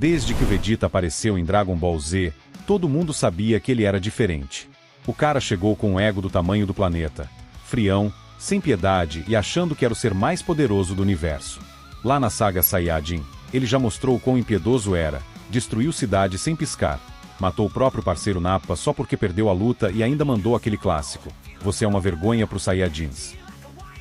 Desde que o Vegeta apareceu em Dragon Ball Z, todo mundo sabia que ele era diferente. O cara chegou com o ego do tamanho do planeta, frião, sem piedade e achando que era o ser mais poderoso do universo. Lá na saga Saiyajin, ele já mostrou o quão impiedoso era, destruiu cidade sem piscar, matou o próprio parceiro Nappa só porque perdeu a luta e ainda mandou aquele clássico: "Você é uma vergonha pros Saiyajins".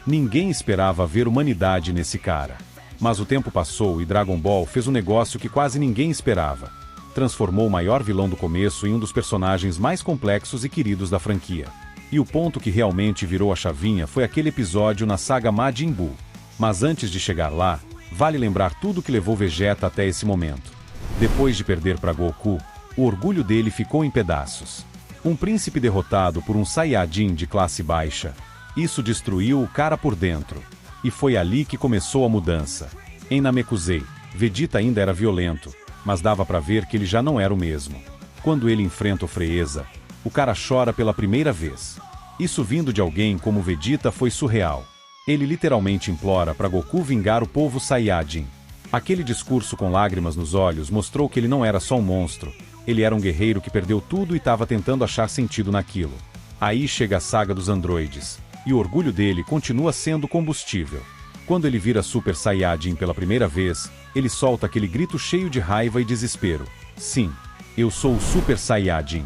Ninguém esperava ver humanidade nesse cara. Mas o tempo passou e Dragon Ball fez um negócio que quase ninguém esperava. Transformou o maior vilão do começo em um dos personagens mais complexos e queridos da franquia. E o ponto que realmente virou a chavinha foi aquele episódio na saga Majin Buu. Mas antes de chegar lá, vale lembrar tudo que levou Vegeta até esse momento. Depois de perder para Goku, o orgulho dele ficou em pedaços. Um príncipe derrotado por um Saiyajin de classe baixa. Isso destruiu o cara por dentro. E foi ali que começou a mudança. Em Namekusei, Vegeta ainda era violento, mas dava pra ver que ele já não era o mesmo. Quando ele enfrenta o Freeza, o cara chora pela primeira vez. Isso vindo de alguém como Vegeta foi surreal. Ele literalmente implora para Goku vingar o povo Saiyajin. Aquele discurso com lágrimas nos olhos mostrou que ele não era só um monstro, ele era um guerreiro que perdeu tudo e estava tentando achar sentido naquilo. Aí chega a saga dos androides. E o orgulho dele continua sendo combustível. Quando ele vira Super Saiyajin pela primeira vez, ele solta aquele grito cheio de raiva e desespero. Sim, eu sou o Super Saiyajin.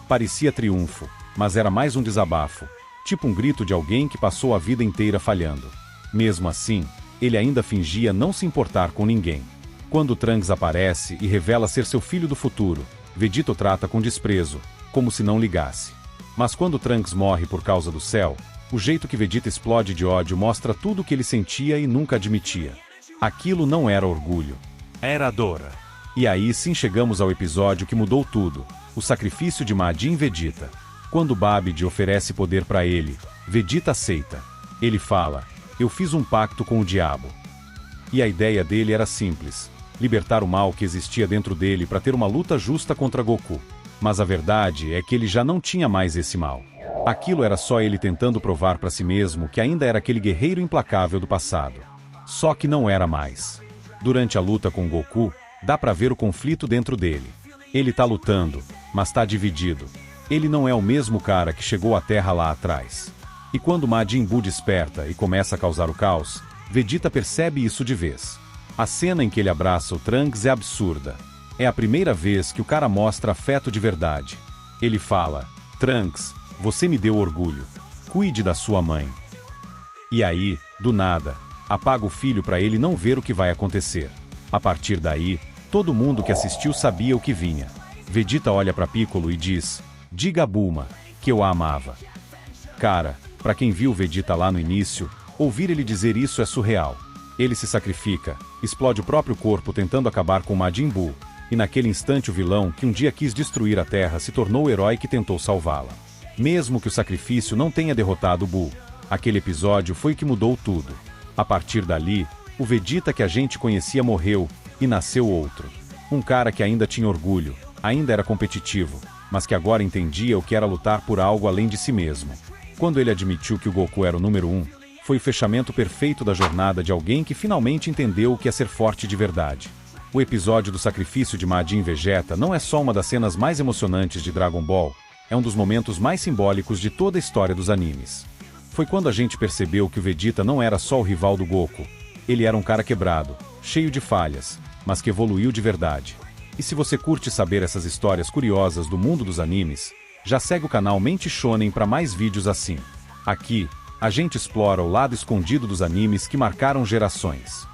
Parecia triunfo, mas era mais um desabafo, tipo um grito de alguém que passou a vida inteira falhando. Mesmo assim, ele ainda fingia não se importar com ninguém. Quando Trunks aparece e revela ser seu filho do futuro, Vegeta o trata com desprezo, como se não ligasse. Mas quando Trunks morre por causa do céu, o jeito que Vegeta explode de ódio mostra tudo o que ele sentia e nunca admitia. Aquilo não era orgulho. Era dor. E aí sim chegamos ao episódio que mudou tudo, o sacrifício de Majin Vegeta. Quando Babidi oferece poder para ele, Vegeta aceita. Ele fala: "Eu fiz um pacto com o diabo". E a ideia dele era simples: libertar o mal que existia dentro dele para ter uma luta justa contra Goku. Mas a verdade é que ele já não tinha mais esse mal. Aquilo era só ele tentando provar para si mesmo que ainda era aquele guerreiro implacável do passado. Só que não era mais. Durante a luta com Goku, dá pra ver o conflito dentro dele. Ele tá lutando, mas tá dividido. Ele não é o mesmo cara que chegou à Terra lá atrás. E quando Majin Buu desperta e começa a causar o caos, Vegeta percebe isso de vez. A cena em que ele abraça o Trunks é absurda. É a primeira vez que o cara mostra afeto de verdade. Ele fala: "Trunks, você me deu orgulho. Cuide da sua mãe". E aí, do nada, apaga o filho para ele não ver o que vai acontecer. A partir daí, todo mundo que assistiu sabia o que vinha. Vegeta olha para Piccolo e diz: "Diga a Bulma que eu a amava". Cara, para quem viu Vegeta lá no início, ouvir ele dizer isso é surreal. Ele se sacrifica, explode o próprio corpo tentando acabar com Majin Buu. E naquele instante o vilão que um dia quis destruir a Terra se tornou o herói que tentou salvá-la. Mesmo que o sacrifício não tenha derrotado Buu, aquele episódio foi o que mudou tudo. A partir dali, o Vegeta que a gente conhecia morreu, e nasceu outro. Um cara que ainda tinha orgulho, ainda era competitivo, mas que agora entendia o que era lutar por algo além de si mesmo. Quando ele admitiu que o Goku era o número 1, foi o fechamento perfeito da jornada de alguém que finalmente entendeu o que é ser forte de verdade. O episódio do sacrifício de Majin Vegeta não é só uma das cenas mais emocionantes de Dragon Ball, é um dos momentos mais simbólicos de toda a história dos animes. Foi quando a gente percebeu que o Vegeta não era só o rival do Goku. Ele era um cara quebrado, cheio de falhas, mas que evoluiu de verdade. E se você curte saber essas histórias curiosas do mundo dos animes, já segue o canal Mente Shonen para mais vídeos assim. Aqui, a gente explora o lado escondido dos animes que marcaram gerações.